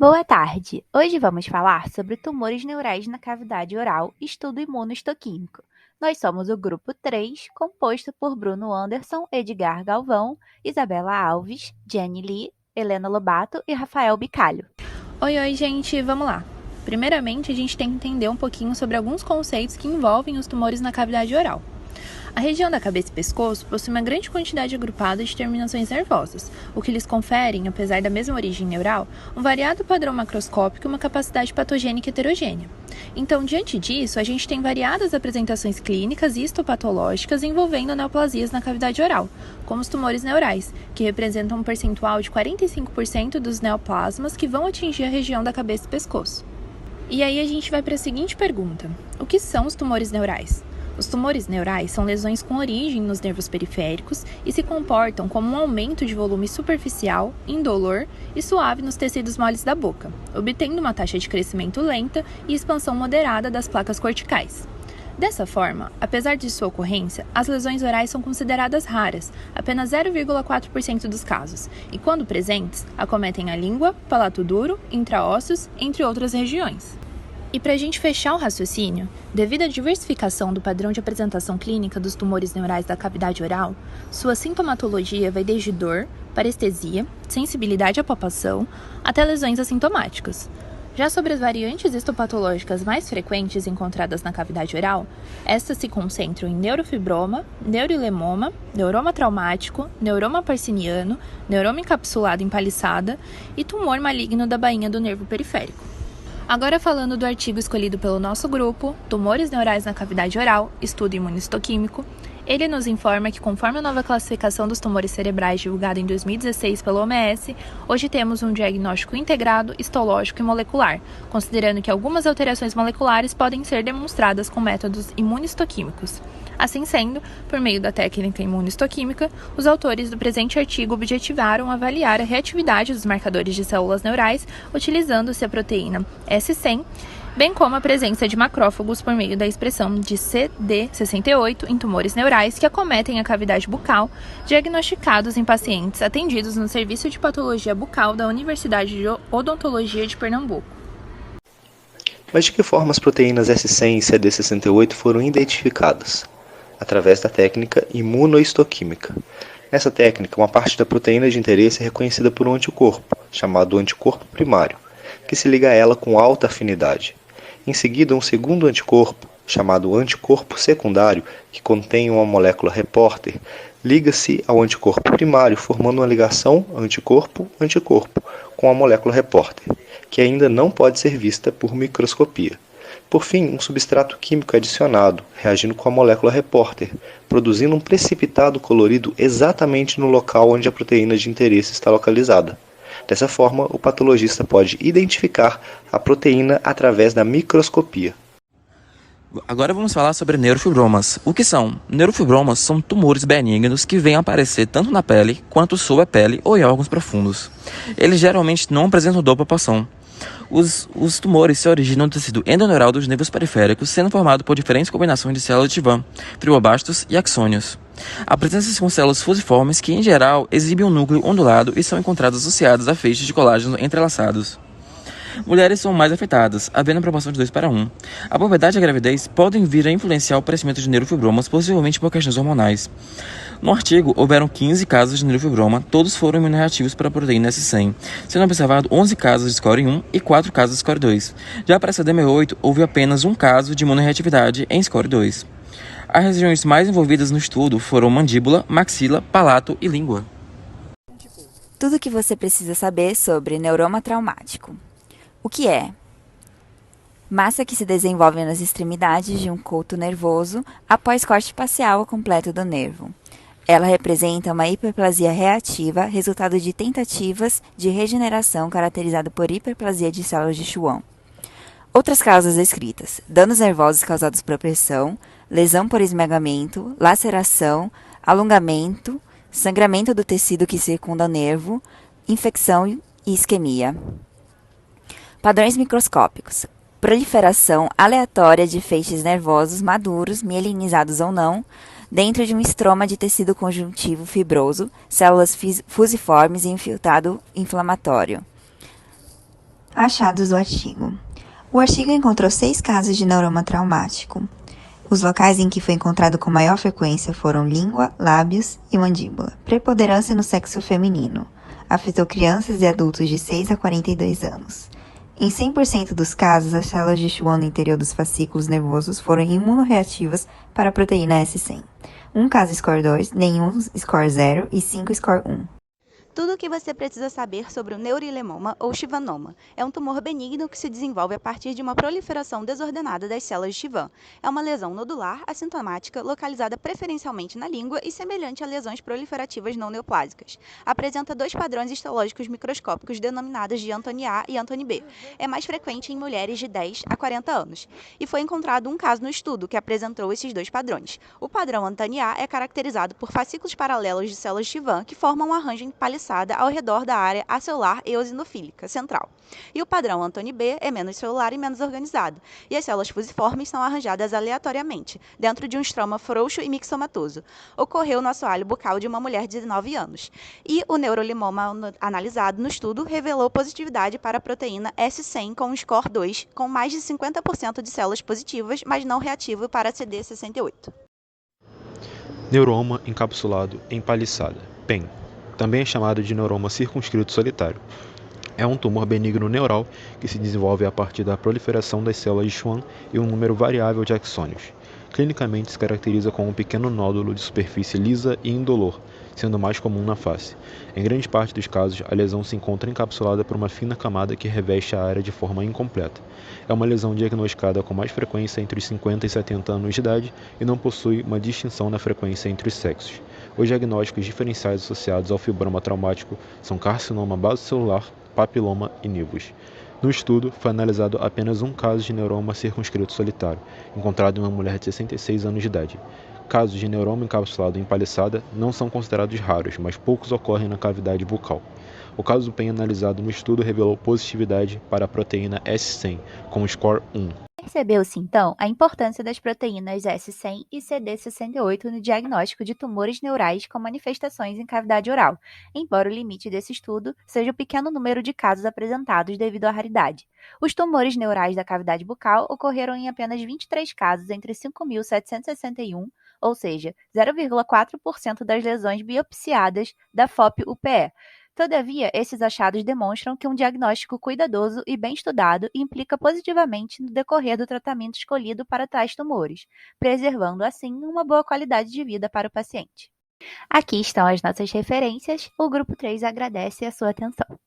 Boa tarde! Hoje vamos falar sobre tumores neurais na cavidade oral, estudo imunohistoquímico. Nós somos o grupo 3, composto por Bruno Anderson, Edgar Galvão, Isabela Alves, Jenny Lee, Helena Lobato e Rafael Bicalho. Oi, gente, vamos lá. Primeiramente, a gente tem que entender um pouquinho sobre alguns conceitos que envolvem os tumores na cavidade oral. A região da cabeça e pescoço possui uma grande quantidade agrupada de terminações nervosas, o que lhes conferem, apesar da mesma origem neural, um variado padrão macroscópico e uma capacidade patogênica heterogênea. Então, diante disso, a gente tem variadas apresentações clínicas e histopatológicas envolvendo neoplasias na cavidade oral, como os tumores neurais, que representam um percentual de 45% dos neoplasmas que vão atingir a região da cabeça e pescoço. E aí a gente vai para a seguinte pergunta: o que são os tumores neurais? Os tumores neurais são lesões com origem nos nervos periféricos e se comportam como um aumento de volume superficial, indolor e suave nos tecidos moles da boca, obtendo uma taxa de crescimento lenta e expansão moderada das placas corticais. Dessa forma, apesar de sua ocorrência, as lesões orais são consideradas raras, apenas 0,4% dos casos, e quando presentes, acometem a língua, palato duro, intraósseos, entre outras regiões. E para a gente fechar o raciocínio, devido à diversificação do padrão de apresentação clínica dos tumores neurais da cavidade oral, sua sintomatologia vai desde dor, parestesia, sensibilidade à palpação, até lesões assintomáticas. Já sobre as variantes histopatológicas mais frequentes encontradas na cavidade oral, estas se concentram em neurofibroma, neuroilemoma, neuroma traumático, neuroma parciniano, neuroma encapsulado em paliçada e tumor maligno da bainha do nervo periférico. Agora falando do artigo escolhido pelo nosso grupo, Tumores Neurais na Cavidade Oral, Estudo Imunohistoquímico, ele nos informa que, conforme a nova classificação dos tumores cerebrais divulgada em 2016 pela OMS, hoje temos um diagnóstico integrado, histológico e molecular, considerando que algumas alterações moleculares podem ser demonstradas com métodos imunohistoquímicos. Assim sendo, por meio da técnica imunohistoquímica, os autores do presente artigo objetivaram avaliar a reatividade dos marcadores de células neurais utilizando-se a proteína S100, bem como a presença de macrófagos por meio da expressão de CD68 em tumores neurais que acometem a cavidade bucal, diagnosticados em pacientes atendidos no Serviço de Patologia Bucal da Universidade de Odontologia de Pernambuco. Mas de que forma as proteínas S100 e CD68 foram identificadas? Através da técnica imunohistoquímica. Nessa técnica, uma parte da proteína de interesse é reconhecida por um anticorpo, chamado anticorpo primário, que se liga a ela com alta afinidade. Em seguida, um segundo anticorpo, chamado anticorpo secundário, que contém uma molécula repórter, liga-se ao anticorpo primário, formando uma ligação anticorpo-anticorpo com a molécula repórter, que ainda não pode ser vista por microscopia. Por fim, um substrato químico é adicionado, reagindo com a molécula repórter, produzindo um precipitado colorido exatamente no local onde a proteína de interesse está localizada. Dessa forma, o patologista pode identificar a proteína através da microscopia. Agora vamos falar sobre neurofibromas. O que são? Neurofibromas são tumores benignos que vêm aparecer tanto na pele quanto sob a pele ou em órgãos profundos. Eles geralmente não apresentam dor ou palpação. Os tumores se originam no tecido endoneural dos nervos periféricos, sendo formado por diferentes combinações de células de Van, fibroblastos e axônios. Apresentam-se com células fusiformes que, em geral, exibem um núcleo ondulado e são encontradas associadas a feixes de colágeno entrelaçados. Mulheres são mais afetadas, havendo a proporção de 2:1. A puberdade e a gravidez podem vir a influenciar o crescimento de neurofibromas, possivelmente por questões hormonais. No artigo, houveram 15 casos de neurofibroma, todos foram imunorreativos para a proteína S100, sendo observado 11 casos de score 1 e 4 casos de score 2. Já para a CDM8, houve apenas um caso de imunorreatividade em score 2. As regiões mais envolvidas no estudo foram mandíbula, maxila, palato e língua. Tudo o que você precisa saber sobre neuroma traumático. O que é? Massa que se desenvolve nas extremidades de um culto nervoso após corte parcial ou completo do nervo. Ela representa uma hiperplasia reativa, resultado de tentativas de regeneração caracterizada por hiperplasia de células de Schwann. Outras causas descritas: danos nervosos causados por pressão, lesão por esmagamento, laceração, alongamento, sangramento do tecido que circunda o nervo, infecção e isquemia. Padrões microscópicos: proliferação aleatória de feixes nervosos maduros, mielinizados ou não, dentro de um estroma de tecido conjuntivo fibroso, células fusiformes e infiltrado inflamatório. Achados do artigo. O artigo encontrou 6 casos de neuroma traumático. Os locais em que foi encontrado com maior frequência foram língua, lábios e mandíbula. Preponderância no sexo feminino. Afetou crianças e adultos de 6 a 42 anos. Em 100% dos casos, as células de Schwann no interior dos fascículos nervosos foram imunorreativas para a proteína S100. Um caso score 2, nenhum score 0 e 5 score 1. Tudo o que você precisa saber sobre o neuroilemoma ou schwannoma. É um tumor benigno que se desenvolve a partir de uma proliferação desordenada das células de Schwann. É uma lesão nodular, assintomática, localizada preferencialmente na língua e semelhante a lesões proliferativas não neoplásicas. Apresenta 2 padrões histológicos microscópicos denominados de Anthony A e Anthony B. É mais frequente em mulheres de 10 a 40 anos. E foi encontrado um caso no estudo que apresentou esses 2 padrões. O padrão Anthony A é caracterizado por fascículos paralelos de células de Schwann que formam um arranjo empalhecido ao redor da área acelular eosinofílica central. E o padrão Anthony B é menos celular e menos organizado, e as células fusiformes são arranjadas aleatoriamente, dentro de um estroma frouxo e mixomatoso. Ocorreu no assoalho bucal de uma mulher de 19 anos. E o neurolimoma analisado no estudo revelou positividade para a proteína S100 com score 2, com mais de 50% de células positivas, mas não reativo para CD68. Neuroma encapsulado em paliçada, PEN. Também é chamado de neuroma circunscrito solitário. É um tumor benigno neural que se desenvolve a partir da proliferação das células de Schwann e um número variável de axônios. Clinicamente se caracteriza com um pequeno nódulo de superfície lisa e indolor, sendo mais comum na face. Em grande parte dos casos, a lesão se encontra encapsulada por uma fina camada que reveste a área de forma incompleta. É uma lesão diagnosticada com mais frequência entre os 50 e 70 anos de idade e não possui uma distinção na frequência entre os sexos. Os diagnósticos diferenciais associados ao fibroma traumático são carcinoma basocelular, papiloma e nevus. No estudo, foi analisado apenas um caso de neuroma circunscrito solitário, encontrado em uma mulher de 66 anos de idade. Casos de neuroma encapsulado em paliçada não são considerados raros, mas poucos ocorrem na cavidade bucal. O caso do PEN analisado no estudo revelou positividade para a proteína S100, com score 1. Percebeu-se, então, a importância das proteínas S100 e CD68 no diagnóstico de tumores neurais com manifestações em cavidade oral, embora o limite desse estudo seja o pequeno número de casos apresentados devido à raridade. Os tumores neurais da cavidade bucal ocorreram em apenas 23 casos entre 5.761, ou seja, 0,4% das lesões biopsiadas da FOP-UPE. Todavia, esses achados demonstram que um diagnóstico cuidadoso e bem estudado implica positivamente no decorrer do tratamento escolhido para tais tumores, preservando, assim, uma boa qualidade de vida para o paciente. Aqui estão as nossas referências. O Grupo 3 agradece a sua atenção.